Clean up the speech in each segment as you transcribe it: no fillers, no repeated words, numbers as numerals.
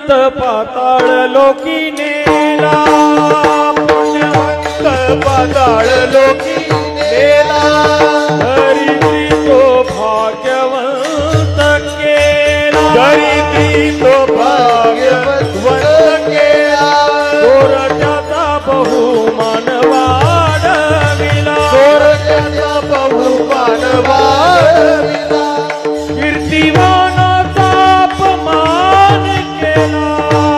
पुण्यवंत पाताळ लोकी नेला पुण्यवंत पाताळ लोकी नेला धरित्री तो भाग्यवंत केला धरित्री तो भाग्यवंत केला सोरट्याचा बहुमान वाढविला सोरट्याचा बहुमान वाढविला कीर्तिवानाचा अपमान केला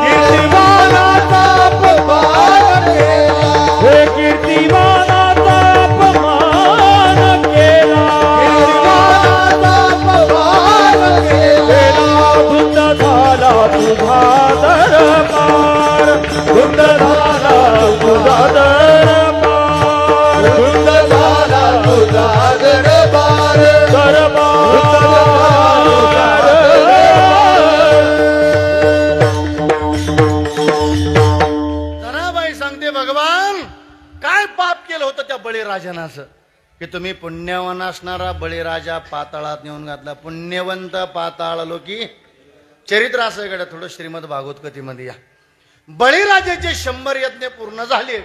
कीर्तिवानाचा अपमान केला हे कीर्तिवानाचा अपमान केला कीर्तिवानाचा अपमान केला धुंद झाला तुझा दरबार धुंद झाला तुझा दरबार धुंद झाला तुझा दरबार जनाबाई सांगते भगवान काय पाप केलं होतं त्या बळीराजानं असं की तुम्ही पुण्यवान असणारा बळीराजा पाताळात नेऊन घातला पुण्यवंत पाताळ लोकी चरित्र असं इकडे थोडं श्रीमद भागवत कथेमध्ये या बळीराजाचे 100 यज्ञ पूर्ण झाले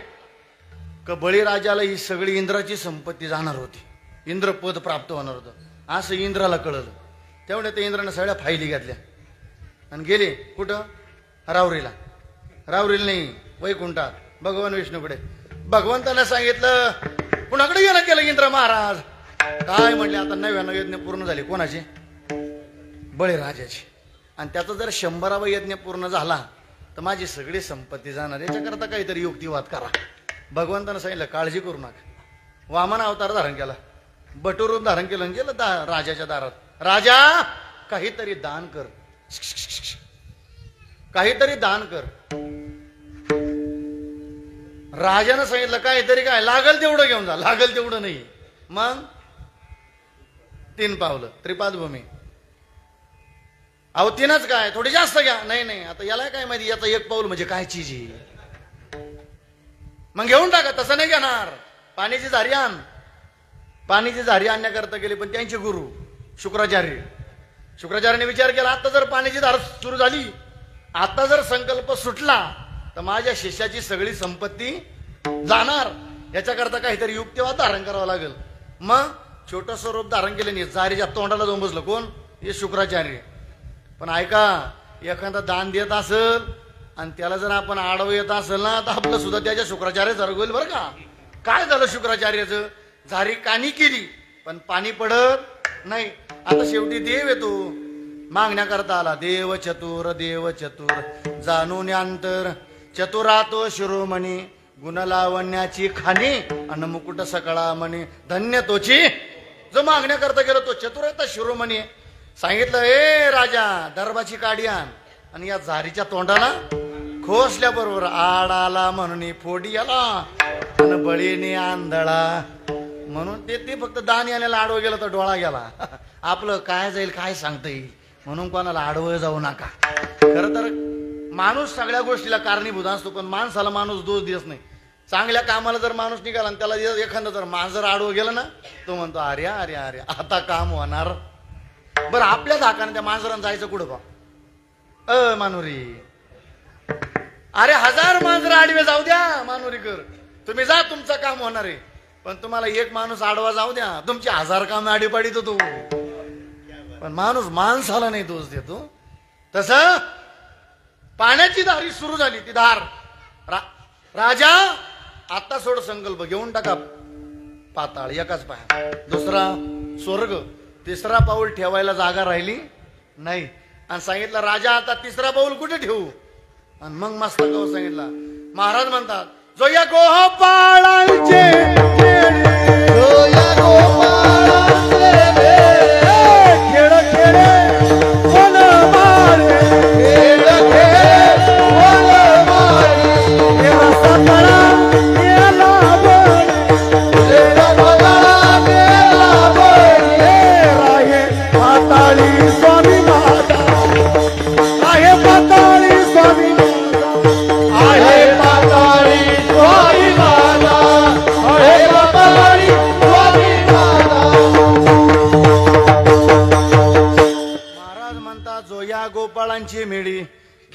का बळीराजाला ही सगळी इंद्राची संपत्ती जाणार होती इंद्रपद प्राप्त होणार होतं असं इंद्राला कळलं तेवढ्या त्या इंद्रानं सगळ्या फायली घातल्या आणि गेले कुठं रावरीला नाही वैकुंठात भगवान विष्णूकडे भगवंतानं सांगितलं कुणाकडे येणं केलं इंद्र महाराज काय म्हणले आता 99 यज्ञ पूर्ण झाले कोणाचे बळीराजाचे आणि त्याचा जर 100वा यज्ञ पूर्ण झाला तर माझी सगळी संपत्ती जाणार याच्याकरता काहीतरी युक्तिवाद करा भगवंतानं सांगितलं काळजी करू नका वामन अवतार धारण केला बटूरूप धारण केलं गेलं राजाच्या दारात राजा काहीतरी दान कर काहीतरी दान कर राजानं सांगितलं काहीतरी काय लागल तेवढं घेऊन जा लागल तेवढं नाही मग 3 पावलं त्रिपादभूमी अहो 3च काय थोडी जास्त घ्या नाही आता याला काय माहिती याचा 1 पाऊल म्हणजे काय चीज मग घेऊन टाका तसं नाही घेणार पाण्याची झारी आणण्याकरता गेले पण त्यांचे गुरु शुक्राचार्याने विचार केला आता जर पाण्याची धार सुरू झाली आता जर संकल्प सुटला तर माझ्या शिष्याची सगळी संपत्ती जाणार याच्याकरता काहीतरी युक्तिवाद धारण करावं लागेल मग छोटं रूप धारण केलं नाही जारीच्या तोंडाला जाऊन बसलं कोण हे शुक्राचार्य पण ऐका एखादा दान देत असेल आणि त्याला जर आपण आडवं येत असेल ना तर आपलं सुद्धा त्याच्या शुक्राचार्य होईल बरं का काय झालं शुक्राचार्याचं झारी कानी केली पण पाणी पडत नाही आता शेवटी देव येतो मागण्याकरता आला देव चतुर जाणून अंतर चतुरातो शिरोमणी गुणलावण्याची खाणी अन मुकुट सकळा म्हणे धन्य तोची जो मागण्याकरता गेलो तो चतुराता शिरोमणी सांगितलं ए राजा दरबाची काडी आण आणि या झारीच्या तोंडाला खोसल्याबरोबर आडाला म्हणून फोडी आला आणि बळीने आंधळा म्हणून ते फक्त दान यायला आडवं गेलं तर डोळा गेला आपलं काय जाईल काय सांगता येईल म्हणून कोणाला आडवं जाऊ नका खरं तर माणूस सगळ्या गोष्टीला कारणीभूत असतो पण माणसाला माणूस दोष देत नाही चांगल्या कामाला जर माणूस निघाला आणि त्याला एखादं जर मांजर आडवं गेलं ना तो म्हणतो अरे अरे अरे आता काम होणार बरं आपल्या धाकाने त्या मांजरानं जायचं कुठं बा मानुरी अरे 1000 मांजर आडवे जाऊ द्या मानुरीकर तुम्ही जा तुमचं काम होणार आहे पण तुम्हाला एक माणूस आडवा जाऊ द्या तुमची 1000 काम आडीपाडीत होतो पण माणूस माणसाला नाही दोष देतो तसं पाण्याची धारी सुरू झाली ती धार राजा आता सोड संकल्प घेऊन टाका पाताळ एकाच पाया दुसरा स्वर्ग तिसरा पाऊल ठेवायला जागा राहिली नाही आणि सांगितलं राजा आता तिसरा पाऊल कुठे ठेवू आणि मग मस्त गाव सांगितला महाराज म्हणतात जो या गोपाळांचे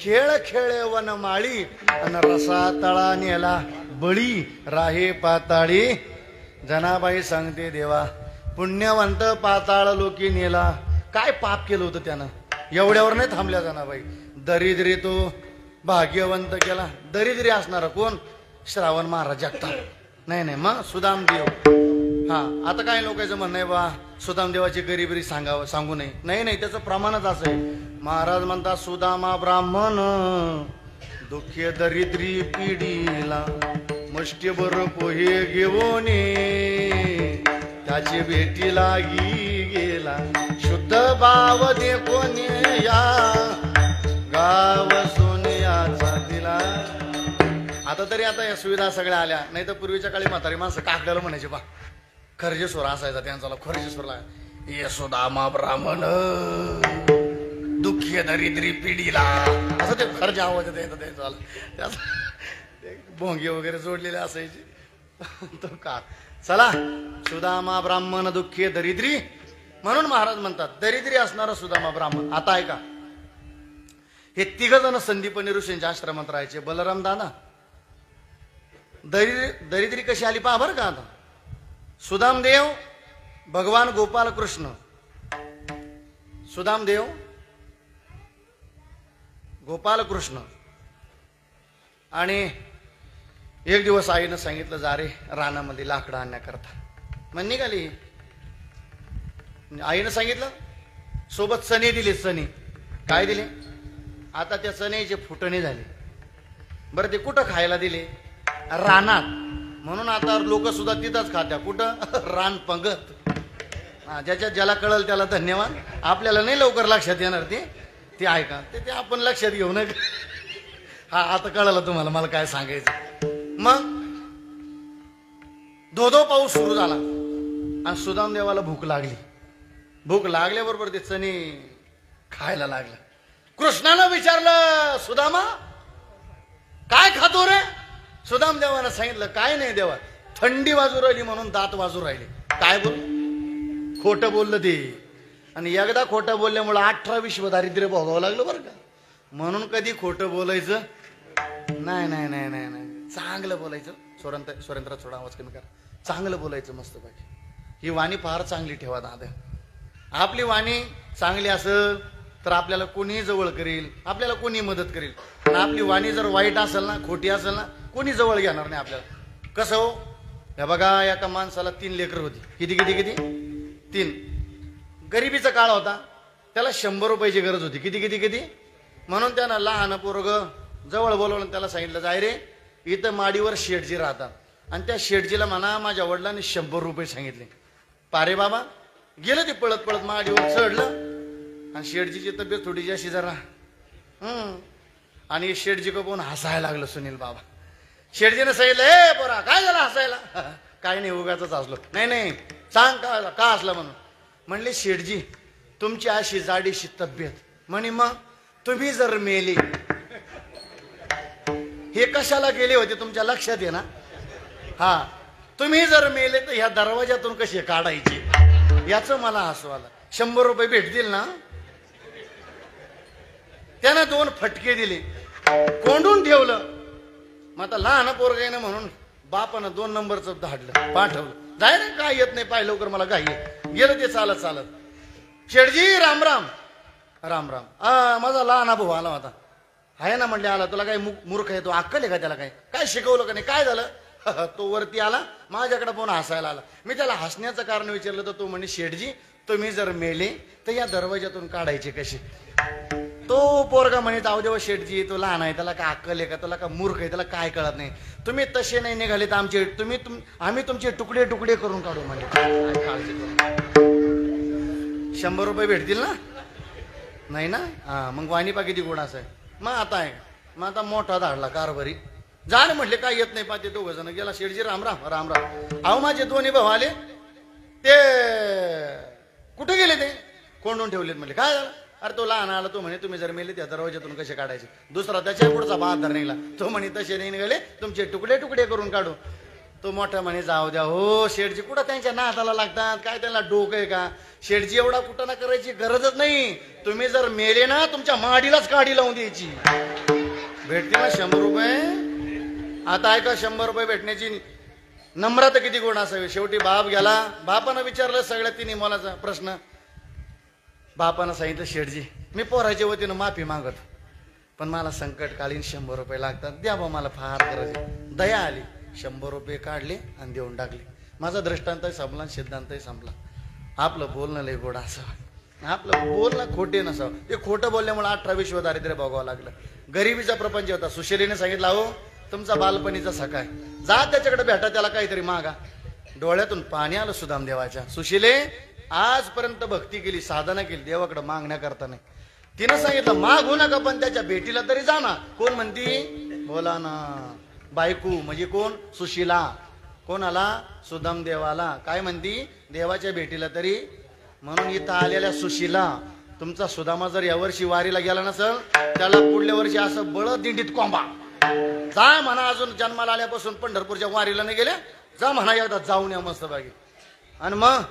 खेळ खेळे वनमाळी अन रसा तळा नेला बळी राहे पाताळी. जनाबाई सांगते देवा पुण्यवंत पाताळ लोकी नेला. काय पाप केलं होतं त्यानं, एवढ्यावर नाही थांबल्या जनाबाई. दरिद्री तो भाग्यवंत केला. दरिद्री असणार कोण? श्रावण महाराज जगताप. नाही मग सुदामदेव. हा आता काय लोकांचं म्हणणं आहे बा सुदामदेवाची गरिबी सांगू नये. नाही त्याचं प्रमाणच असं आहे. महाराज म्हणतात सुदामा ब्राह्मण दुःखे दरिद्री पिढीला मुष्टीभर पोहे घेऊन त्याची भेटी लागी गेला. शुद्ध भाव देखून या गाव सोनियाचा दिला. आता तरी आता या सुविधा सगळ्या आल्या. नाही तर पूर्वीच्या काळी म्हातारी माणसं काकड्याला म्हणायचे बा खर्जेश्वर असायचा त्यांचा खर्जेश्वरला. ये सुदामा ब्राह्मण दुःखी दरिद्री पिढीला असं ते खर्च आवाज त्याचा भोंगे वगैरे जोडलेले असायचे. तो का चला सुदामा ब्राह्मण दुःखी दरिद्री म्हणून महाराज म्हणतात दरिद्री असणारा सुदामा ब्राह्मण. आता ऐका हे तिघ जण संदीपनी ऋषींच्या आश्रमात राहायचे. बलराम दादा दरिद्री कशी आली पहा बरं का. आता सुदामदेव भगवान गोपाल कृष्ण. सुदामदेव गोपाल कृष्ण. आणि एक दिवस आईनं सांगितलं जा रे रानामध्ये लाकडं आणण्याकरता. मग निघाली. आईनं सांगितलं सोबत चणे दिले. चणे काय दिले? आता त्या चण्याचे फुटणे झाले. बरं ते कुठं खायला दिले? रानात. म्हणून आता लोक सुद्धा तिथंच खात्या. कुठं? रान पंगत. ज्याला कळल त्याला धन्यवाद. आपल्याला नाही लवकर लक्षात येणार ते ऐका ते आपण लक्षात घेऊ नये. हा आता कळलं तुम्हाला मला काय सांगायचं. मग धोधो पाऊस सुरू झाला आणि सुदामदेवाला भूक लागली. भूक लागल्याबरोबर ते चणे खायला लागलं. कृष्णानं विचारलं सुदामा काय खातो रे? सुदामदेवानं सांगितलं काय नाही देवा थंडी वाजू राहिली म्हणून दात वाजू राहिले. काय बोल? खोटं बोललं ते. आणि एकदा खोटं बोलल्यामुळे 18 विश्व दारिद्र्य भोगावं लागलं बरं का. म्हणून कधी खोटं बोलायचं नाही. चांगलं बोलायचं. स्वरेंद्र थोडा आवाज कमी करा. चांगलं बोलायचं मस्त पाहिजे. ही वाणी फार चांगली ठेवा दादा. आपली वाणी चांगली असेल तर आपल्याला कोणी जवळ करेल, आपल्याला कोणी मदत करेल. आणि आपली वाणी जर वाईट असेल ना, खोटी असेल ना, कोणी जवळ घेणार नाही आपल्याला. कसं हो? हे बघा एका माणसाला 3 लेकरं होती. किती 3. गरिबीचा काळ होता. त्याला 100 रुपयाची गरज होती. किती म्हणून त्यानं लहान पोरग जवळ बोलवलं. त्याला सांगितलं जाय रे इथं माडीवर शेठजी राहतात आणि त्या शेठजीला म्हणा माझ्या वडिलांनी 100 रुपये सांगितले. पारे बाबा गेलं ते पळत पळत माडीवर चढलं. आणि शेठजीची तब्येत थोडीशी अशी जरा आणि शेठजी को पाहून हसायला लागलं सुनील बाबा. शेठजीने सांगितलं ए पोरा काय झालं हसायला? काय नाही उगाच हसलो. नाही सांग का हसला म्हणून. म्हणले शेठजी तुमची अशी जाडीशी तब्येत म्हणे मग तुम्ही जर मेले हे कशाला गेले होते तुमच्या लक्षात आहे ना? हा तुम्ही जर मेले तर ह्या दरवाजातून कसे काढायचे याचं मला हसू आलं. 100 रुपये भेटतील ना? त्यानं 2 फटके दिले. कोंडून ठेवलं. मग आता लहान पोरग ना म्हणून बापानं 2 नंबरचं धाडलं पाठवलं. जाय ना काय येत नाही पाय लवकर मला घाई गेलं ते चालत. शेठजी राम राम. माझा लहान भाऊ आला होता. आहे ना म्हणले आला. तुला काय मूर्ख आहे तो? अक्कल आहे का त्याला? काय शिकवलं का नाही? काय झालं? तो वरती आला माझ्याकडे पाहून हसायला आला. मी त्याला हसण्याचं कारण विचारलं तर तो म्हणे शेठजी तुम्ही जर मेले तर या दरवाजातून काढायचे कसे? तो पोरगा म्हणे जाऊ देव शेठजी तो लहान आहे त्याला काय अक्कल आहे का? तुला का मूर्ख आहे? त्याला काय कळत नाही. तुम्ही तसे नाही निघाले तर आम्ही तुमचे तुकडे तुकडे करून काढू म्हणजे. काळजी करू. 100 रुपये भेटतील ना? नाही ना? हा मग वाणी पा किती गुणाचं आहे. मग आता मोठा धाडला कारभारी. जाण म्हटले काय येत नाही पाहते 2 जण. गेला शेठजी राम राम. अहो माझे 2 भाऊ आले ते कुठे गेले? ते कोंडून ठेवलेत. म्हणले काय झालं? अरे तो लहान आला. तो म्हणे तुम्ही जर मेले त्या दरवाजातून कसे काढायचे? दुसरा त्याच्या पुढचा बहादर निघाला. तो म्हणे तसे नाही निघाले तुमचे तुकडे तुकडे करून काढू. तो मोठा म्हणे जाऊ द्या हो शेठजी कुठं त्यांच्या नादाला लागतात. काय त्यांना डोकं आहे का? शेठजी एवढा कुठं ना करायची गरजच नाही. तुम्ही जर मेले ना तुमच्या माडीलाच काढी लावून द्यायची. भेटते ना 100 रुपये. आता ऐका 100 रुपये भेटण्याची नम्रता किती गुण असावी. शेवटी बाप गेला. बापानं विचारलं सगळ्या तिन्ही मुलाचा प्रश्न. बापानं सांगितलं शेठजी मी पोराच्या वतीनं माफी मागत, पण मला संकटकालीन 100 रुपये लागतात, द्या बा मला फार गरज आहे. दया आली. 100 रुपये काढले आणि देऊन टाकले. माझा दृष्टांतही संपला, सिद्धांतही संपला. आपलं बोलणं लय गोड असावं, आपलं बोलणं खोटे नसावं. ते खोटं बोलल्यामुळे 18 विश्व दारिद्र्य भोगावं लागलं. गरिबीचा प्रपंच होता. सुशीलीने सांगितलं अहो तुमचा बालपणीचा सखा आहे, जा त्याच्याकडे भेटा, त्याला काहीतरी मागा. डोळ्यातून पाणी आलं सुदाम देवाच्या. सुशीले आजपर्यंत भक्ती केली, साधना केली, देवाकडे मागण्याकरता नाही. तिनं सांगितलं मागू नका, पण त्याच्या भेटीला तरी जा ना. कोण म्हणती? बोला ना. बायकू म्हणजे कोण? सुशीला. कोणाला? सुदाम देवाला. काय म्हणती? देवाच्या भेटीला तरी. म्हणून इथं आलेल्या सुशीला, तुमचा सुदामा जर यावर्षी वारीला गेला नसल, त्याला पुढल्या वर्षी असं बळ दिंडीत कोंबा. जा म्हणा, अजून जन्माला आल्यापासून पंढरपूरच्या वारीला नाही गेल्या, जा म्हणा एकदा जाऊन या मस्त बागी. आणि मग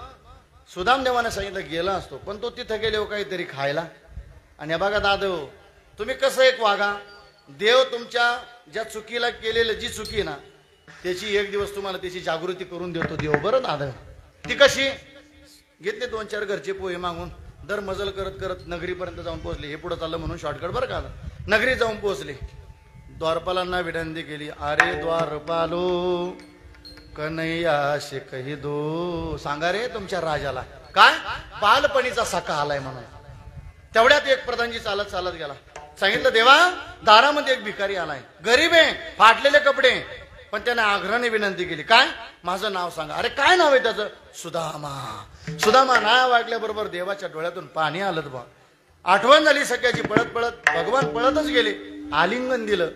सुदाम देवाने सांगितलं गेला असतो, पण तो तिथं गेले काहीतरी खायला. आणि बघा दादो, तुम्ही कसं एक वागा, देव तुमच्या ज्या चुकीला केलेलं जी चुकी ना त्याची एक दिवस तुम्हाला त्याची जागृती करून देतो देव. बरं दादा, ती कशी? घेतले 2-4 घरचे पोहे मागून, दर मजल करत करत नगरीपर्यंत जाऊन पोहोचले. हे पुढे चाललं म्हणून शॉर्टकट बरं का. नगरी जाऊन पोहोचले. द्वारपालांना विनंती केली, अरे द्वारपालो कन्हैया शे कही दो. सांगा रे तुमच्या राजाला काय बालपणीचा सखा आलाय म्हणून. तेवढ्यात एक प्रधानजी चालत चालत गेला. सांगितलं देवा दारामध्ये एक भिकारी आलाय, गरीब आहे, फाटलेले कपडे, पण त्याने आग्रहाने विनंती केली, काय माझं नाव सांगा. अरे काय नाव आहे त्याचं? सुदामा. सुदामा नाव ऐकल्याबरोबर देवाच्या डोळ्यातून पाणी आलं बा. आठवण झाली सगळ्याची. पळत पळत भगवान पळतच गेले. आलिंगन दिलं.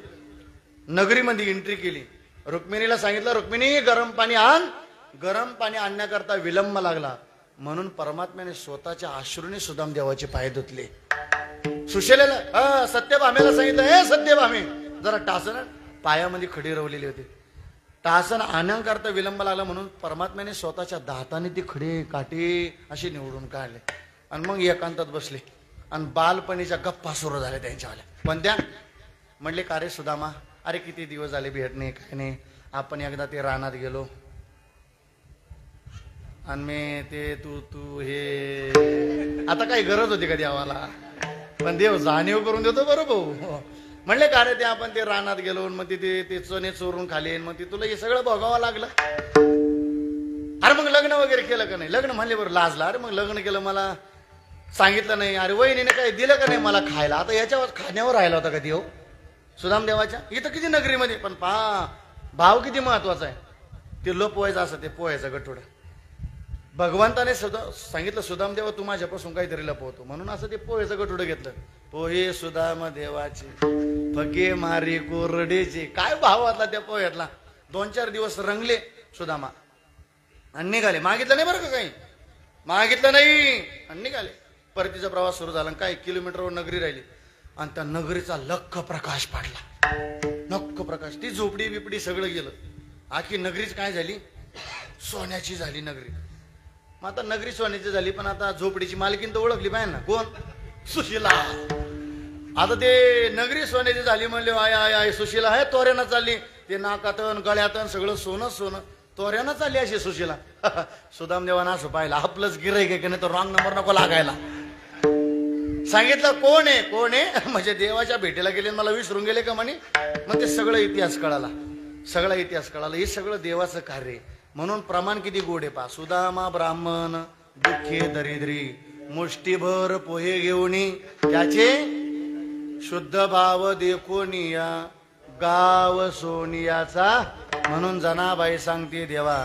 नगरीमध्ये एंट्री केली. रुक्मिणीला सांगितलं रुक्मिणी गरम पाणी आण. गरम पाणी आणण्याकरता विलंब लागला. म्हणून परमात्म्याने स्वतःच्या अश्रूने सुदाम देवाचे पाय धुतले. सुशेलेला सत्यभामेला सांगितलं, हे सत्यभामे जरा टासन. पायामध्ये खडी रवलेली होती. टासन आणण्याकरता विलंब लागला म्हणून परमात्म्याने स्वतःच्या दाताने ती खडे काटे असे निवडून काढले. आणि मग एकांतात बसले आणि बालपणीच्या गप्पा सुरू झाल्या त्यांच्यावाल्या. पण त्या म्हणले का रे सुदामा, अरे किती दिवस झाले भेट नाही काय नाही. आपण एकदा ते रानात गेलो आणि मी ते तू हे आता काही गरज होती का देवाला, पण देव जाणीव करून देतो बरं भाऊ. म्हणले का रे ते आपण ते रानात गेलो, मग तिथे ते चणे चोरून खाले, मग ते तुला हे सगळं भोगावं लागलं. अरे मग लग्न वगैरे केलं का नाही? लग्न म्हणले बरं लाजला. अरे मग लग्न केलं मला सांगितलं नाही. अरे वहिनीने काही दिलं का नाही मला खायला? आता याच्यावर खाण्यावर राहिला होता का देव सुदाम देवाच्या? इथं किती नगरीमध्ये, पण भाव किती महत्वाचा आहे. ते लोपवायचं असं ते पोह्याचं गठोड. भगवंताने सांगितलं सुदाम देवा तू माझ्यापासून काहीतरी लपवतो, म्हणून असं ते पोह्याचं गठोड घेतलं. पोहे सुदाम देवाचे फगे मारी कोरडेचे. काय भाव वाटला त्या पोह्यातला. 2-4 दिवस रंगले सुदामा आणि निघाले. मागितलं नाही बरं का काही, मागितलं नाही आणि निघाले. परतीचा प्रवास सुरू झाला. काही किलोमीटरवर नगरी राहिली आणि त्या नगरीचा लख प्रकाश पडला. लख प्रकाश. ती झोपडी बिपडी सगळं गेलं. आखी नगरीच काय झाली? सोन्याची झाली नगरी. मग आता नगरी सोन्याची झाली, पण आता झोपडीची मालकीन तर ओळखली पाहिजे ना. कोण? सुशीला. आता ते नगरी सोन्याची झाली म्हणले आय आय आय सुशीला आहे तोऱ्यानं चालली. ते नाकातन गळ्यातन सगळं सोनं सोनं तोऱ्यानं चालली अशी सुशीला. सुदाम देवानं असं पाहिलं आपलंच गिराईक आहे की नाही, तर रॉंग नंबर नको लागायला. सांगितलं कोण आहे कोण आहे, म्हणजे देवाच्या भेटीला गेले मला विसरून गेले का म्हणे. मग ते सगळं इतिहास कळाला. सगळा इतिहास कळाला. हे सगळं देवाचं कार्य आहे. म्हणून प्रमाण किती गोड आहे पा. सुदामा ब्राह्मण दुःखे दरिद्री मुष्टीभर पोहे घेऊनी त्याचे शुद्ध भाव देखोनिया गाव सोनियाचा. म्हणून जनाबाई सांगते देवा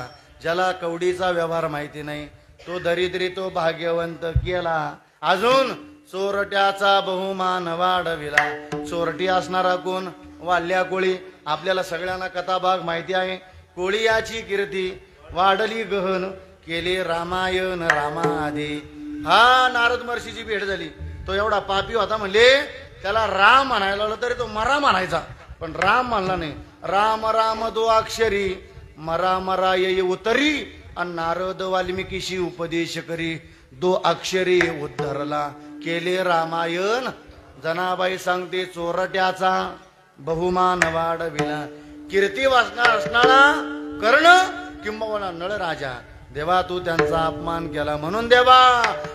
ज्याला कवडीचा व्यवहार माहिती नाही तो दरिद्री तो भाग्यवंत केला. अजून चोरट्याचा बहुमान वाढविला. चोरटी असणारा कोण? वाल्या कोळी. आपल्याला सगळ्यांना कथाभाग माहिती आहे. कोळी याची कीर्ती वाढली गहन केले रामायण रामादे. हा नारद महर्षीची भेट झाली. तो एवढा पापी होता म्हणले त्याला राम म्हणायला लागलं तरी तो मरा म्हणायचा, पण राम म्हणला नाही. राम राम दो अक्षरी मरा मरा ये उतरी. आणि नारद वाल्मिकीशी उपदेश करी 2 अक्षरी उद्धरला केले रामायण. जनाबाई सांगते चोरट्याचा बहुमान वाढविला कीर्ती वाचणार असणारा कर्ण किंबहुना नळ राजा देवा तू त्यांचा अपमान केला म्हणून देवा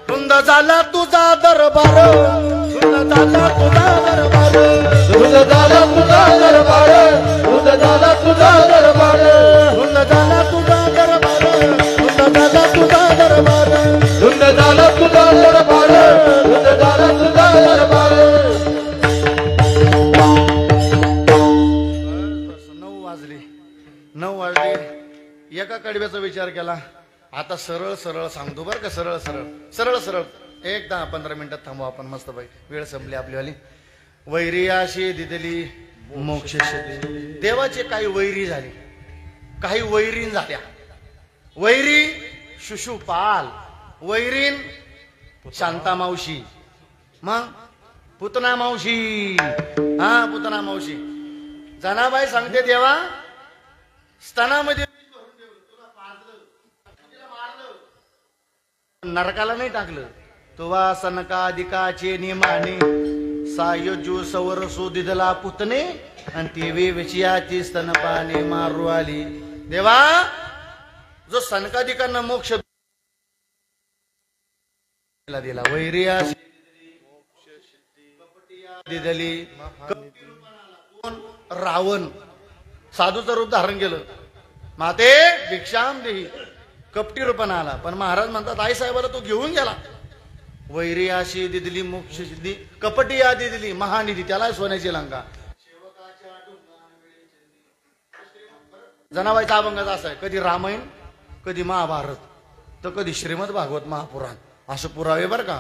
तुंद झाला तुझा दरबार तुंद झाला तुझा दरबार तुझ झाला तुझा दरबार तुझ झाला तुझा दरबार तुंद झाला तुझा दरबार तुंद झाला तुझा दरबार तुझ झाला तुझा दरबार तुझ झाला तुझा दरबार 9 वाजले एका कडव्याचा विचार केला आता सरळ सरळ सांगतो बरं का सरळ सरळ सरळ सरळ एक 10-15 मिनिटात थांबू आपण मस्त बाई वेळ संपली आपलीवाली वैरी अशी दिदली मोक्ष देवाचे काही वैरी झाले काही वैरीन झाल्या वैरी शिशुपाल वैरीन शांता मावशी मग पुतना मावशी हा पुतना मावशी जनाबाई सांगते देवा स्तनामध्ये नरकाला नाही टाकलं तुवा सनकादिकाचे निमाने सायोजू सवर सुदिदला पुतणे आणि ती विषयाची स्तनपाने मारू आली देवा जो सनकादिकांना मोक्ष दिला वैरिया दिदली रावण साधूचं रूप धारण केलं माते भिक्षाम देही कपटी रूपाने आला पण महाराज म्हणतात आई साहेबाला तो घेऊन गेला वैरी अशी दिदली मोक्ष सिद्धी कपटी आदी दिली महानिधी त्याला सोन्याची लंका जनाबाईचा अभंगाचा असा आहे कधी रामायण कधी महाभारत तर कधी श्रीमद भागवत महापुराण असं पुरावे बरं का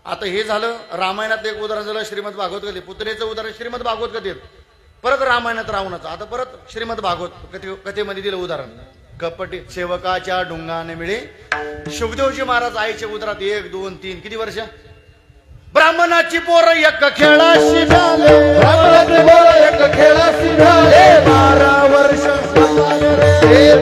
आता हे झालं रामायणात एक उदाहरण झालं श्रीमद भागवत कधी पुत्रेचं उदाहरण श्रीमद भागवत कथेत परत रामायणात रावणाचं आता परत श्रीमद भागवत कथेमध्ये दिलं उदाहरण कपटी सेवकाच्या डुंगाने मिळे शुभदेवजी महाराज आईच्या उदरात 1 2 3 किती वर्ष ब्राह्मणाची पोर एक खेळाशी झाले ब्राह्मणाची पोर एक खेळाशी झाले 12 वर्ष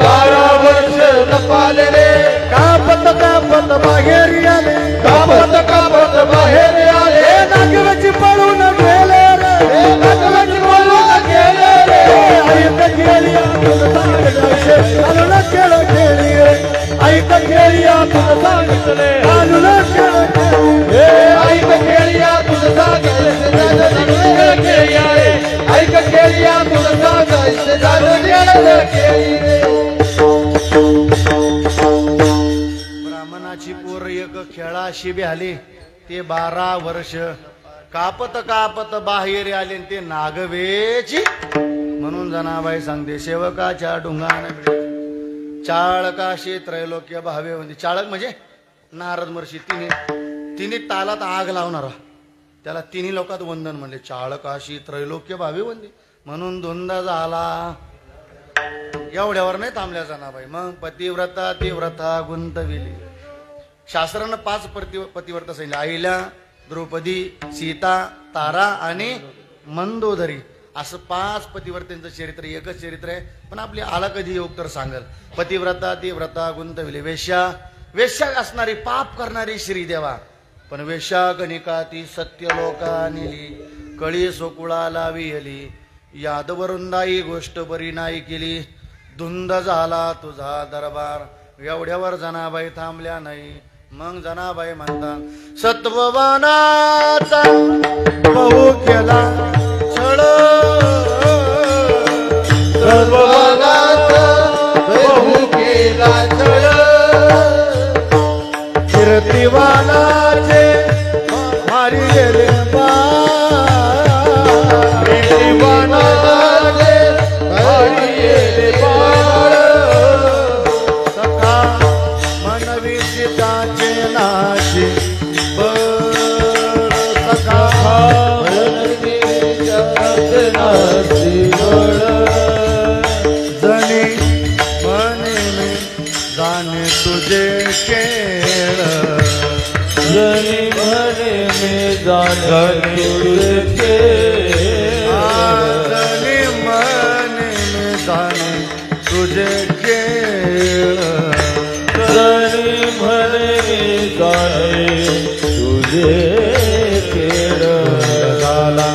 12 वर्ष तपाले रे कापत कापत बाहेर आले कापत कापत बाहेर आले नागराची पळून गेले रे नागराची पळून गेले रे ऐक गेली आलूला खेळ खेळली ऐक गेली तुझं सांगितले आलूला खेळ खेळली ऐक खेळिया तुझं सांगितले खेळिया रे ऐक खेळिया तुझं सांगितले खेळी रे ब्राह्मणाची पोर एक खेळाशी बी आली ते 12 वर्ष कापत कापत बाहेर आले ते नागवेची म्हणून जनाबाई सांगते सेवकाच्या डुंगाने चाळकाशी त्रैलोक्य भावे म्हणजे चाळक म्हणजे नारद महर्षी तिने तालात आग लावणारा त्याला 3 लोकात वंदन म्हणले चाळकाशी त्रैलोक्य भावे वंदे म्हणून धुंद झाला एवढ्यावर नाही थांबल्या जनाबाई मग पतिव्रता तीव्रता गुंतविली शास्त्रानं 5 पतिव्रता सांगितले आईला द्रौपदी सीता तारा आणि मंदोदरी असं 5 पतिव्रतेंचं चरित्र एकच चरित्र आहे पण आपली आला कधी योग तर सांगल पतिव्रता तीव्रता गुंतविली वेश्या असणारी पाप करणारी श्रीदेवा पण वेश्या गणिका ती सत्यलोका नेली कळी सोकुळा लाविली यादवरुंदाई गोष्ट बरी नाही केली धुंद झाला तुझा दरबार एवढ्यावर जनाबाई थांबल्या नाही मग जनाबाई म्हणतात सत्ववानाचा बहु केला छळ सत्ववानाचा बहु केला छळ कीर्तिवानाचे मारी गेले कीर्तिवानाचे मारी गेले बाळ सखा मनवी सीताचे नाशी सखा जनी मने में जाने तुझे खेळ जनी मने में जाने तुझे खेळ जनी मने में जाने तुझे खेळ जनी मने में जाने तुझे खेळ झाला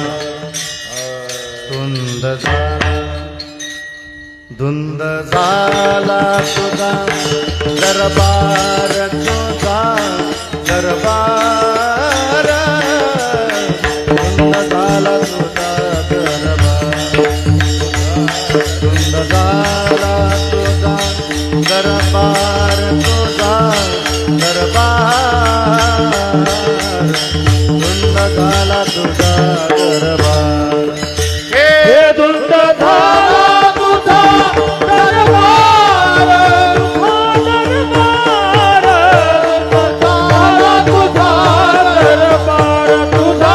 धुंद झाला तुझा दरबार तुझा दरबार धुंद झाला तुझा दरबार धुंद झाला तुझा दरबार तुझा दरबार धुंद झाला तुझा दरबार हे धुंद झाला तुझा दरबार दरबार झाला तुझा दरबार तुझा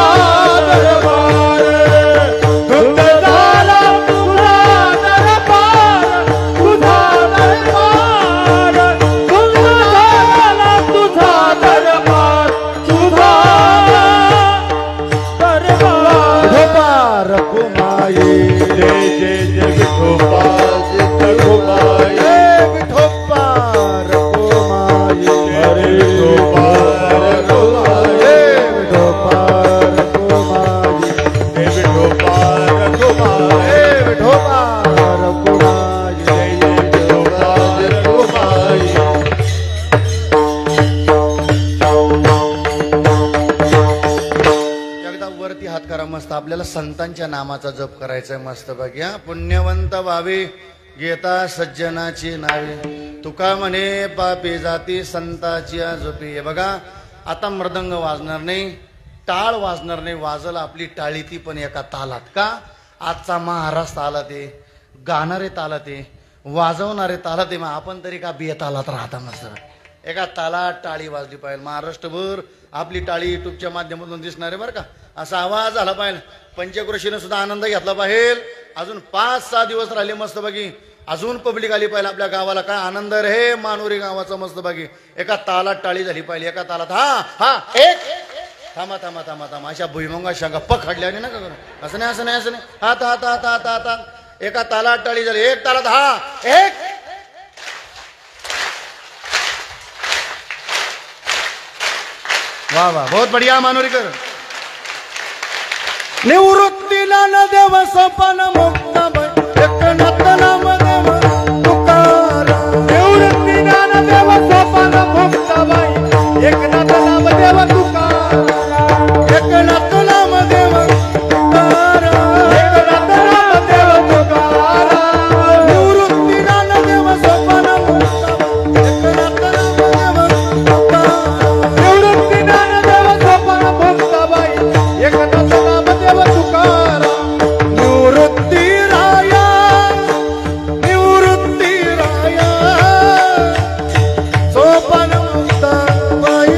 दरबार धुंद झाला तुझा दरबार तुझा दरबार धुंद झाला तुझा दरबार तुझा दरबार कुमाई जय जय जय विठोबा विठोबाई विठोबार कुमाई हरे विठोबार कुमाई विठोबार कुमाई हे विठोबार कुमाई हे विठोबार कुमाई जय जय विठोबार कुमाई एकदा वरती हात करा मस्त आपल्याला संतांच्या नामाचा जप करायचा आहे मस्त बघ्या पुण्यवंत व्हावे घेता सज्जनाची नावे तुका म्हणे पापी जाती संताची झोपी हे बघा आता मृदंग वाजणार नाही टाळ वाजणार नाही वाजल आपली टाळी ती पण एका तालात का आजचा महाराज तालात आहे गाणारे तालात आहे वाजवणारे तालात आहे मग आपण तरी का बेतालात राहता मस्त एका तालात टाळी वाजली पाहिजे महाराष्ट्रभर आपली टाळी युट्यूबच्या माध्यमातून दिसणार आहे बरं का असा आवाज झाला पाहिजे पंचक्रोशीनं सुद्धा आनंद घेतला पाहिजे अजून 5-6 दिवस राहिले मस्त बघी अजून पब्लिक आली पाहिजे आपल्या गावाला काय आनंद रे मानुरी गावाचा मस्त बघी एका तालात टाळी झाली पाहिजे एका तालात हा हा एक थांबा थांबा थांबा थांबा अशा भुईमुंगा शांगा पखडल्याने ना का असं नाही असं नाही असं नाही हात हात हात हात हात हात एका तालात टाळी झाली एक तालात हा एक वाह वाह बहुत बढ़िया मानुरीकर निवृत्तीला न देव सपन मुक्ता एकनाथ नाम देव तुकाराम निवृत्तीला न देव सोपान मुक्ताबाई एकनाथ नाम देव तुकाराम एकनाथ नाम देव तुकाराम एकनाथ नाम देव तुकाराम निवृत्तीला न देव सपन मुक्ता एकनाथ नाम देव तुकाराम निवृत्तीला न देव सोपान मुक्ताबाई एकनाथ नाम देव तुकाराम निवृत्ती राया निवृत्ती राया सोपान मुक्ता बाई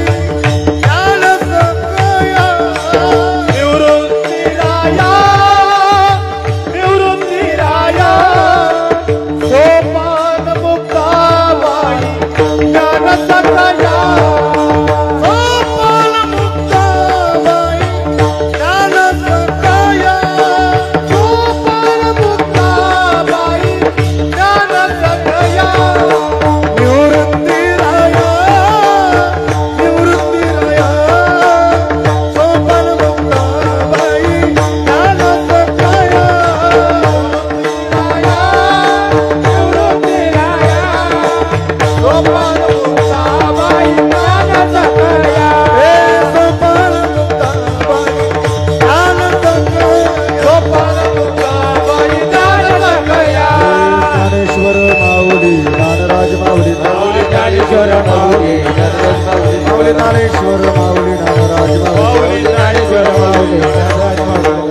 ज्ञान सकया निवृत्ती राया निवृत्ती राया सोपान मुक्ताबाई ज्ञान सकया सोपान मुक्ता बाई ज्ञान सकया सोपान मुक्ताबाई ज्ञान सकया निवृत्ती राया निवृत्ती राया सोपान मुक्ता बाई ज्ञान सकया निवृत्ती राया सोपान मुक्ताबाई ज्ञान सकया हे सोपान मुक्ता बाई ज्ञान सकया सोपान मुक्ताबाई ज्ञान सकया ज्ञानेश्वर माऊली ज्ञानराज माऊली माऊली ज्ञानेश्वर माऊली ज्ञानराज माऊली माऊली ज्ञानेश्वर माऊली ज्ञानराज माऊली माऊली ज्ञानेश्वर माऊली ज्ञानराज माऊली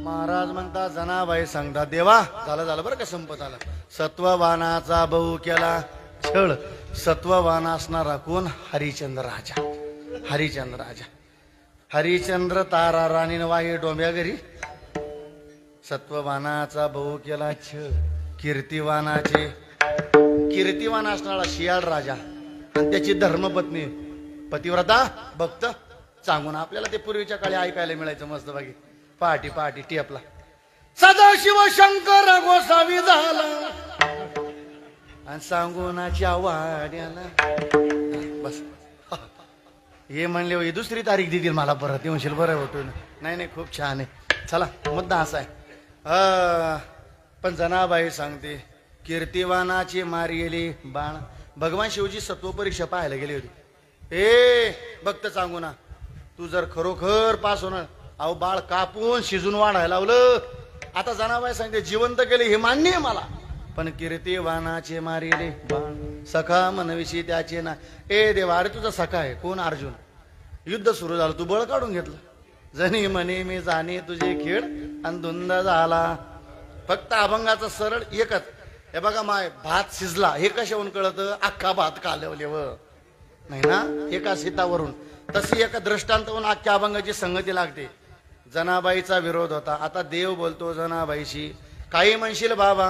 महाराज म्हणतात जनाबाई सांगतात देवा झालं झालं बरं का संपत आला सत्ववानाचा बहु केला छळ सत्ववान असणारा कोण हरिचंद्र राजा हरिचंद्र राजा हरिचंद्र तारा राणीन वाही डोंब्या घरी सत्ववानाचा बहु केला छळ कीर्तिवान असणारा शियाळ राजा आणि त्याची धर्मपत्नी पतिव्रता भक्त सांगून आपल्याला ते पूर्वीच्या काळी ऐकायला मिळायचं मस्त बाकी पहाटी पहाटी टेपला सदाशिव शंकर गोसावी झाला आणि सांगोनाच्या वाड्याला बस हे म्हणले हो, ही दुसरी तारीख देतील मला परत येऊनशील बरं होतो नाही नाही खूप छान आहे चला मुद्दा असा आहे पण जनाबाई सांगते कीर्तिवानाची मारी गेली बाण. भगवान शिवजी सत्व परीक्षा पाहायला गेली होती. भक्त सांगू ना, तू जर खरोखर पास होणार, अहो बाळ कापून शिजून वाढायला लावलं. आता जनाबाई सांगते जिवंत केले हे मान्य आहे मला, पण कीर्तिवानाचे मारिले बाण सखा मनविषयी त्याचे ना. देवा, अरे तुझा सखा आहे कोण? अर्जुन. युद्ध सुरू झालं, तू बळ काढून घेतलं. जनी म्हणे मी जाणे तुझे खेळ आणि धुंद झाला. फक्त अभंगाचं सरळ एकच. हे बघा माय, भात शिजला हे कशावरून कळतं? अख्खा भात कालवल्यावर नाही ना, एका सीतावरून. तशी एका दृष्टांतवरून अख्ख्या अभंगाची संगती लागते. जनाबाईचा विरोध होता. आता देव बोलतो जनाबाईशी. काही म्हणशील बाबा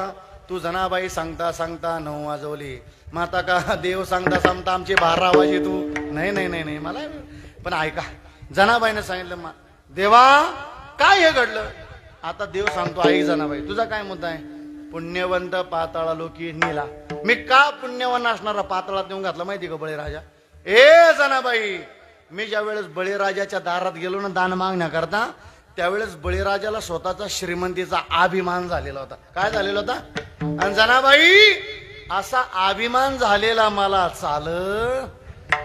तू जनाबाई सांगता सांगता 9 वाजवली, माता का देव सांगता सांगता आमची 12 वाजली तू. नाही नाही नाही नाही मला पण ऐका, जनाबाईने सांगितलं देवा काय हे घडलं. आता देव सांगतो ऐक जनाबाई, तुझा काय मुद्दा आहे? पुण्यवंत पाताळा लोकी नेला. मी का पुण्यवान असणारा पाताळात नेऊन घातला माहिती का बळीराजा? जनाबाई, मी ज्या वेळेस बळीराजाच्या दारात गेलो ना दान मागण्याकरता, त्यावेळेस बळीराजाला स्वतःचा श्रीमंतीचा अभिमान झालेला होता. काय झालेला होता? आणि जनाबाई असा अभिमान झालेला मला चाल.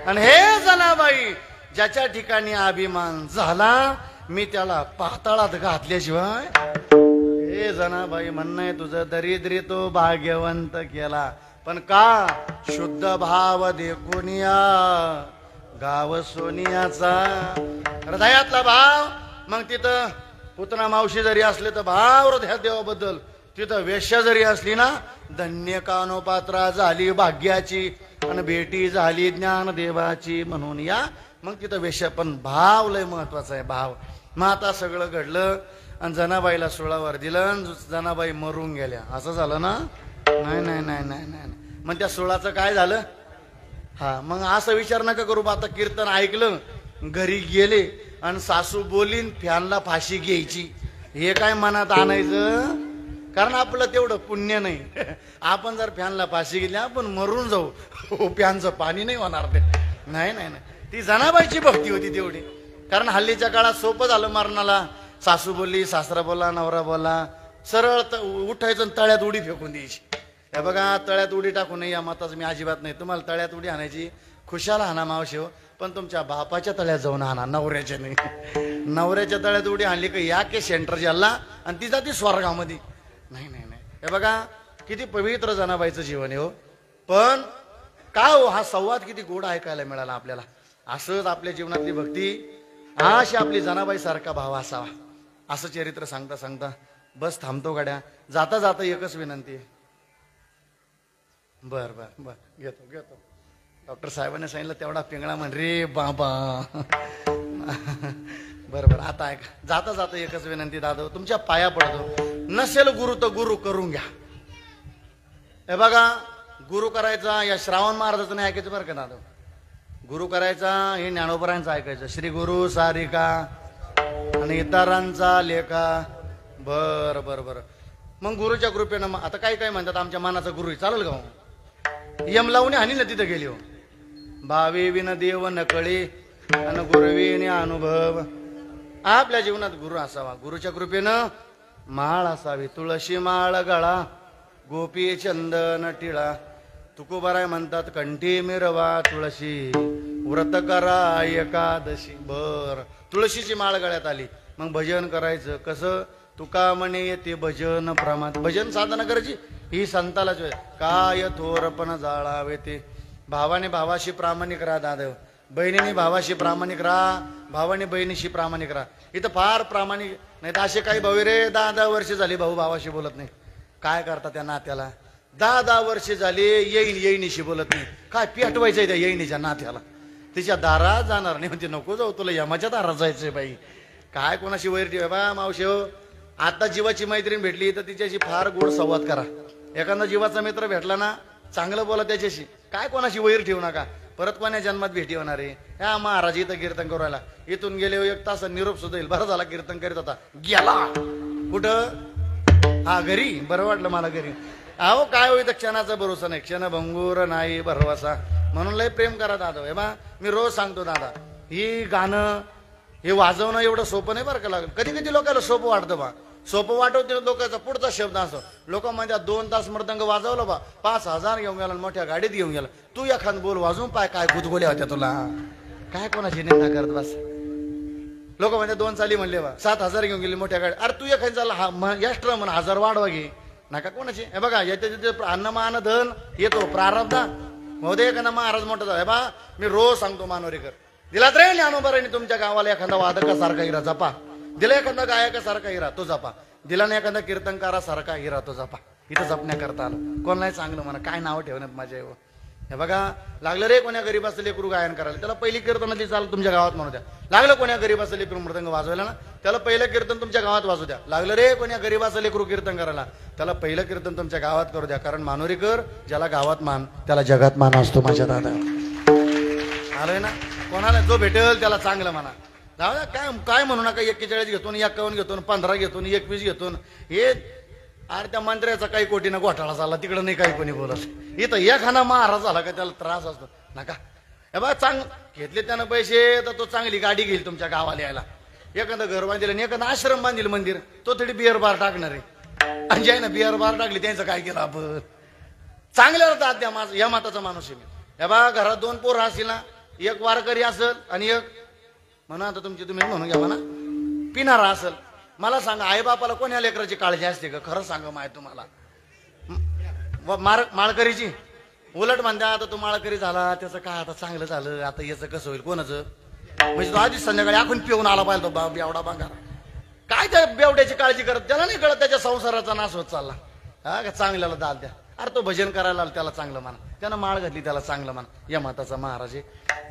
आणि हे जनाबाई, ज्याच्या ठिकाणी अभिमान झाला मी त्याला पाताळात घातल्याशिवाय. हे जनाबाई म्हणणं आहे तुझं, दरिद्री तो भाग्यवंत केला, पण का? शुद्ध भाव देखुनिया गाव सोनियाचा. हृदयातला भाव. मग तिथं पुतना मावशी जरी असले तर भाव हृदयात देवाबद्दल. तिथं वेश्या जरी असली ना, धन्य कानोपात्रा झाली भाग्याची आणि भेटी झाली ज्ञानदेवाची म्हणून या. मग तिथं वेश्या, पण भाव लय महत्वाचा आहे, भाव. मग आता सगळं घडलं आणि जनाबाईला सोळावर दिलं. जनाबाई मरून गेल्या. असं झालं ना? नाही नाही नाही नाही नाही. मग त्या सोळाचं काय झालं? हा, मग असं विचार नका करू. आता कीर्तन ऐकलं, घरी गेले आणि सासू बोलीन फॅनला फाशी घ्यायची, हे काय मनात आणायचं? कारण आपलं तेवढं पुण्य नाही. आपण जर फॅनला फाशी गेली आपण मरून जाऊ. फॅनचं पाणी नाही होणार ते. नाही नाही नाही, ती जनाबाईची भक्ती होती तेवढी. कारण हल्लीच्या काळात सोपं झालं मरणाला. सासू बोलली, सासरा बोला, नवरा बोला, सरळ उठायचं तळ्यात उडी फेकून द्यायची. हे बघा, तळ्यात उडी टाकू नये या मताच मी अजिबात नाही. तुम्हाला तळ्यात उडी आणायची, खुशाल हाना मावशेव, पण तुमच्या बापाच्या तळ्यात जाऊन हाना, नवऱ्याच्या नाही. नवऱ्याच्या तळ्यात उडी आणली का या के सेंटर ज्याला आणि ती जाती स्वर्गामध्ये. नाही नाही नाही. हे बघा किती पवित्र जनाबाईचं जीवन आहे हो. पण का हो, हा संवाद किती गोड ऐकायला मिळाला आपल्याला. असंच आपल्या जीवनातली भक्ती, अशी आपली जनाबाई सारखा भाव असावा. असं चरित्र सांगता सांगता बस थांबतो गाड्या. जाता जाता एकच विनंती आहे. बर बर बर, घेतो घेतो. डॉक्टर साहेबांनी सांगितलं तेवढा पिंगळा म्हण रे बाबा. बरोबर. आता ऐका, जाता जाता एकच विनंती दादा, तुमच्या पाया पडतो. नसेल गुरु तर गुरु करून घ्या. हे बघा, गुरु करायचा या श्रावण महाराजाचं नाही ऐकायचं बरं का दादा. गुरु करायचा हे ज्ञानोबरांचं ऐकायचं. श्री गुरु सारिका आणि इतरांचा लेखा. बर बर बर. मग गुरुच्या कृपेनं आता काही काही म्हणतात आमच्या मनाचा गुरु चालेल का? यम लावून हानी ना तिथं गेली हो. भावे विन देव नकळे आणि गुरुविने अनुभव. आपल्या जीवनात गुरु असावा. गुरुच्या कृपेनं माळ असावी. तुळशी माळ गळा, गोपी चंदन टिळा. तुकोबाराय म्हणतात कंठी मिरवा तुळशी, व्रत करा एकादशी. बर, तुळशीची माळ गळ्यात आली. मग भजन करायचं कसं? तुका म्हणे येते भजन प्रमाण. भजन साधना करायची ही संतालाच वेळ. काय थोरपण जाळावे ते. भावाने भावाशी प्रामाणिक राहा दादा. बहिणीने भावाशी प्रामाणिक राहा, भावाने बहिणीशी प्रामाणिक राहा. इथं फार प्रामाणिक नाही तर असे काही भाऊ रे 10-10 वर्ष झाली भाऊ भावाशी बोलत नाही. काय करता त्या नात्याला? 10-10 वर्ष झाली येईनीशी बोलत नाही. काय पेटवायचंय त्या येईनीच्या नात्याला? तिच्या दारात जाणार नाही म्हणते नको जाऊ, तुला यमाच्या दारात जायचंय बाई. काय कोणाशी वैर ठेवा बा मावशी हो. आता जीवाची मैत्रीण भेटली तर तिच्याशी फार गोड संवाद करा. एखादा जीवाचा मित्र भेटला ना, चांगलं बोला त्याच्याशी. काय कोणाशी वैर ठेवू नका. परत कोण्या जन्मात भेटी होणार आहे? ह्या महाराज इथं कीर्तन करायला इथून गेले 1 तास निरोप सुद्धा येईल. बरं झाला कीर्तन करीत होता, गेला कुठं? हा घरी. बरं वाटलं मला घरी. अहो काय होईल क्षणाचा भरोसा नाही, क्षण भंगूर नाही भरवसा. म्हणून लय प्रेम करा दादा. हे बा मी रोज सांगतो दादा, ही गाणं हे वाजवणं एवढं सोपं नाही बरं का लागलं. कधी कधी लोकांना सोपं वाटतं बा. सोपं वाटवते लोकांचा पुढचा शब्द असतो. लोक म्हणतात 2 तास मृदंग वाजवलं बा, 5,000 घेऊन गेला, मोठ्या गाडीत घेऊन गेला. तू एखाद बोल वाजवून पाय, काय गुदगुल्या होत्या तुला, काय कोणाची निंदा करत बस. लोक म्हणजे 2 चाली म्हणले बा, 7,000 घेऊन गेली मोठ्या गाडी. अरे तू एखादी चालला एक्स्ट्रा म्हणून 1000 वाढवा घे नका कोणाची. हे बघा याच्या तिथे अन्नमान धन येतो प्रारब्धा. महोदय एखादा महाराज मोठा झाला बा, मी रोज सांगतो मानोरीकर, दिलात रे ज्ञानोबारांनी तुमच्या गावाला एखादा वादकासारखा हिरा जपा, दिला एखादा गायकासारखा हिरा तो जपा, दिला नाही एखादा कीर्तनकारासारखा हिरा तो जपा. इथं जपण्याकरता आलं. कोणालाही चांगलं म्हणा, काय नाव ठेवण्यात माझ्या. हे बघा लागलं रे कोण्या गरीबाचं लेकरू गायन करायला, त्याला पहिली कीर्तन ती चाल तुमच्या गावात म्हणू द्या. लागलं कोण्या गरीबाचं लेकरू मृदंग वाजवायला ना, त्याला पहिलं कीर्तन तुमच्या गावात वाजू द्या. लागलं रे कोण्या गरीबाचं लेकरू कीर्तन करायला, त्याला पहिलं कीर्तन तुमच्या गावात करू द्या. कारण मानोरीकर ज्याला गावात मान त्याला जगात मान असतो माझ्या दादा. आलोय ना, कोणाला जो भेटेल त्याला चांगलं म्हणा. दादा काय काय म्हणू नका, 41 घेतो, 51 घेतो, 15 घेतो, 21 घेतो. हे अरे त्या मंत्र्याचा काही कोटीनं घोटाळा झाला तिकडं नाही काही कोणी बोलत. इथं एखादा महाराज झाला का त्याला त्रास असतो नका. हे बघा चांग घेतले त्यानं पैसे तर तो चांगली गाडी घेईल तुमच्या गावाला यायला. एखादं घर बांधील आणि एखादं आश्रम बांधील मंदिर, तो तरी बिअर बार टाकणार आहे. आणि ज्यानं बिअर बार टाकली त्यांचं काय केलं आपण. चांगल्या राहतात त्या माझं या माताचा माणूस आहे मी. हे बघा घरात 2 पोरं असतील ना, एक वारकरी असेल आणि एक म्हणा आता तुमची तुम्ही म्हणून घ्या म्हणा पिणारा असेल. मला सांगा आई बापाला कोण्या लेकराची काळजी असते का, खरं सांगा माय तुम्हाला. माळकरीची उलट म्हणता आता तू माळकरी झाला त्याचं काय आता चांगलं झालं, आता याचं कसं होईल कोणाचं. म्हणजे तो आधीच संध्याकाळी आपण पिऊन आला पाहिजे तो बेवडा बांगार. काय त्या बेवड्याची काळजी करत, त्याला नाही कळत त्याच्या संसाराचा नाश होत चालला. हा का चांगल्याला दाल द्या. अरे तो भजन करायला त्याला चांगलं म्हणा, त्यानं माळ घातली त्याला चांगलं म्हणा. या माताचा महाराज आहे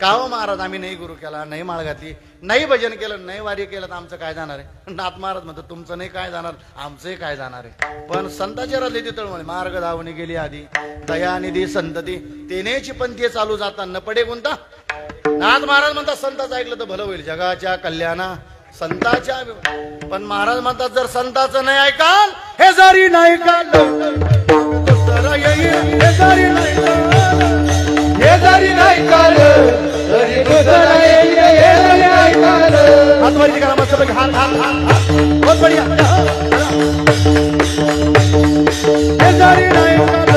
का हो महाराज, आम्ही नाही गुरु केला, नाही माळ घातली, नाही भजन केलं, नाही वारी केलं तर आमचं काय जाणार आहे. नाथ महाराज म्हणतो तुमचं नाही काय जाणार, आमचंही काय जाणार आहे. पण संताच्या रथली तिथं म्हणे मार्ग धावणी गेली आधी दयानिधी संतती तेनेची पंथी चालू जाता न पडे गुंता. नाथ महाराज म्हणतात संताचं ऐकलं तर भलं होईल जगाच्या कल्याणा संताच्या. पण महाराज म्हणतात जर संताचं नाही ऐकाल हे जरी नाही काल हे जरी नाही काल तरी दुसरा येईल, हे जरी नाही काल. हातवारी करा मस्त पैकी, हात हात हात बहुत बढिया. हे जरी नाही काल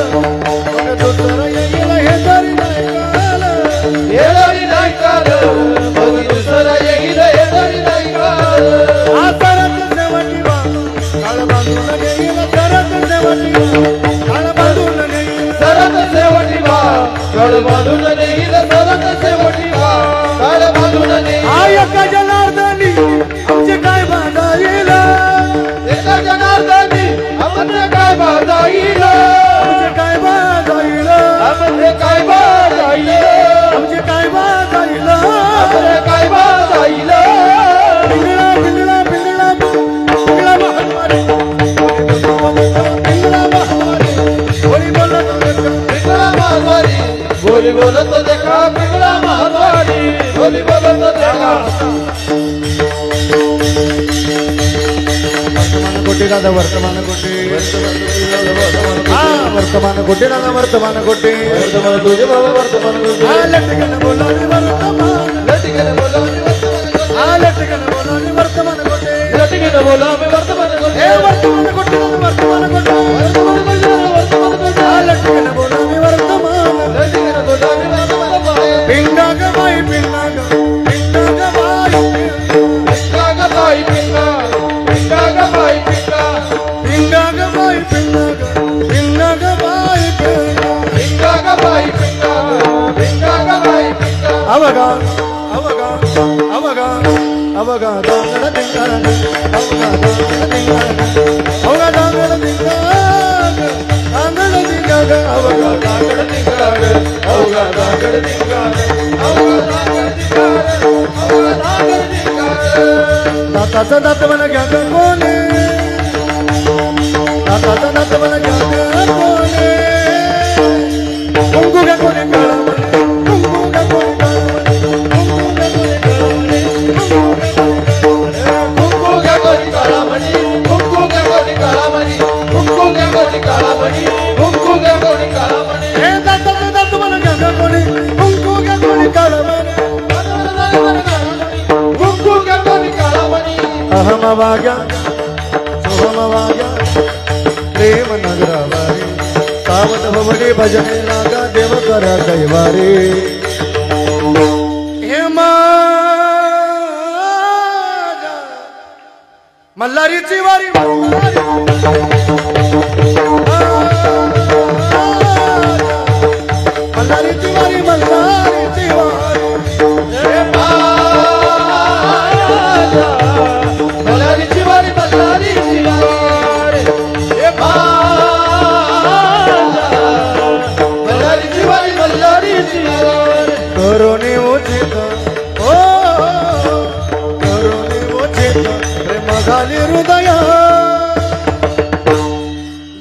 दुसरा येईल, हे जरी नाही काल. हे जरी नाही काल मग दुसरा येईल, हे जरी नाही काल. आसरात शेवटी वा काळ बांधून येईल, सरत शेवटी काळ बांधून येईल, सरत शेवटी वा काळ बांधून येईल, सरत शेवटी वा काळ बांधून येईल. एका जनार्दनी आमचे काय बांधा येईल, एका जनार्दनी आमचे काय बांधा येईल, आमचे काय बांधा येईल, आमचे काय बांधा येईल, आमचे काय बांधा येईल, आमचे काय बांधा येईल. पिंगळा पिंगळा पिंगळा पिंगळा महाद्वारे, पिंगळा महाद्वारे होळी बोलत पिंगळा महाद्वारी बोली बोलत देखा, पिंगळा महाद्वारी बोली बोलत देखा. कोटी दादा वर्तमान कोटी, वर्तमान कोटी दादा वर्तमान कोटी, वर्तमान तुझे बाबा वर्तमान तुझे. लटकन बोलावी वर्तमान, लटकन बोलावे वर्तमान, लटकन बोलावी वर्तमान कोटी, लटकन बोलावे वर्तमान हे वर्तमान कोटी दादा वर्तमान कोटी, वर्तमान कोटी, लटकन बोलावी वर्तमान. लटकन बोलावे वर्तमान. पिंगा ग बाई पिंगा ग, पिंगा ग बाई पिंगा ग बाई पिंगा, पिंगा ग बाई पिंगा, पिंगा ग बाई पिंगा ग, पिंगा ग बाई पिंगा. पिंगा ग बाई पिंगा, पिंगा ग बाई पिंगा. अवगा अवगा अवगा अवगा दांगड दिंगा, अवगा दांगड दिंगा, अवगा दांगड दिंगा, दांगड दिंगा ग, अवगा दागड दिंगाड, अवघा दागड दिंगाड, अवघा दागड दिंगाड, अवघा दागड दिंगाड. दाताचा दात मला घ्या ग कोणी, दाताचा दात मला घ्या ग कोणी, कुंकू घ्या कोणी काळा म्हणे, कुंकू घ्या कोणी काळा म्हणे, कुंकू घ्या कोणी काळा म्हणे, कुंकू घ्या कोणी काळा म्हणी, कुंकू घ्या कोणी काळा म्हणी, कुंकू घ्या कोणी काळा म्हणी, कुंकू घ्या कोणी काळा म्हणी. हे दाताचा दात मला घ्या ग कोणी, कुंकू घ्या कोणी काळा म्हणे, कुंकू घ्या वाग्या सोहम वाग्या प्रेम नगरावारे सावध भवडे भजने लागा देव करा कैवारे हे माझ्या मल्हारीची वारी मल्हारीची वारी मल्हारीची वारी हे माझ्या मल्हारीची वारी मल्हारीची वारी हे माझ्या मल्हारीची वारी मल्हारीची वारी करोने उचित ओ करोने उचित प्रेम घाली हृदया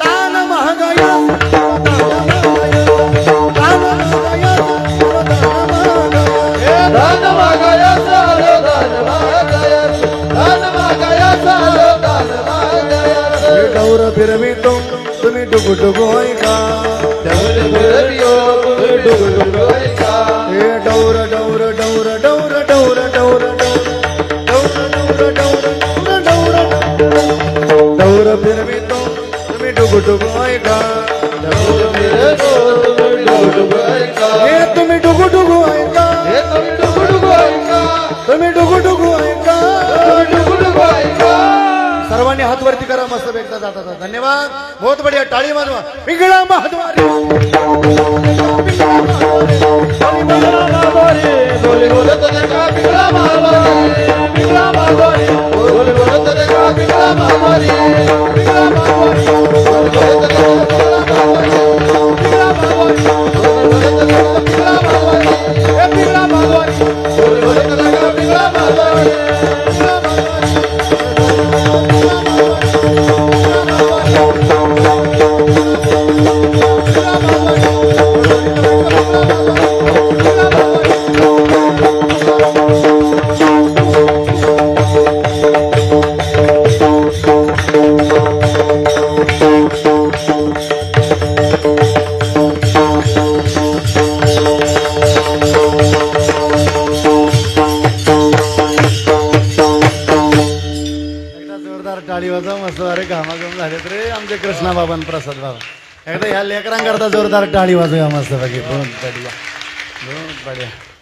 दान महागया दान मागाया चालो दान मागाया दान मागाया चालो दान मागाया डौर फिरवितो तुम्ही डुगु डुगु ऐका डौर फिरवियो डुगु डुगु ऐका हे डौर डौर डौर डौर डौर डौर डौर डौर डौर डौर फिरवितो तुम्ही डुगु डुगु ऐका डौर फिरवियो डुगु डुगु ऐका हे तुम्ही डुगु डुगु ऐका हे तुम्ही डुगु डुगु ऐका तुम्ही डुगु डुगु ऐका डुगु डुगु ऐका सर्वांनी हात वरती करा मस्त एकदा जातात धन्यवाद बहुत बढिया टाळी वाजवा पिंगळा महाद्वारे बोले बोलत देखा पिंगळा महाद्वारे पिंगळा महाद्वारे बोले बोलत देखा पिंगळा महाद्वारे पिंगळा महाद्वारे बोले बोलत देखा पिंगळा महाद्वारे पिंगळा महाद्वारे बोले बोलत देखा पिंगळा महाद्वारे हे पिंगळा महाद्वारे बोले बोलत देखा पिंगळा महाद्वारे पिंगळा टाळी वाजवा मस्त अरे घामाघूम झालेत रे आमचे कृष्णा बाबा आणि प्रसाद बाबा एकदा ह्या लेकरांकरता जोरदार टाळी वाजवा मस्त बाकी बहुत बढिया बहुत बढिया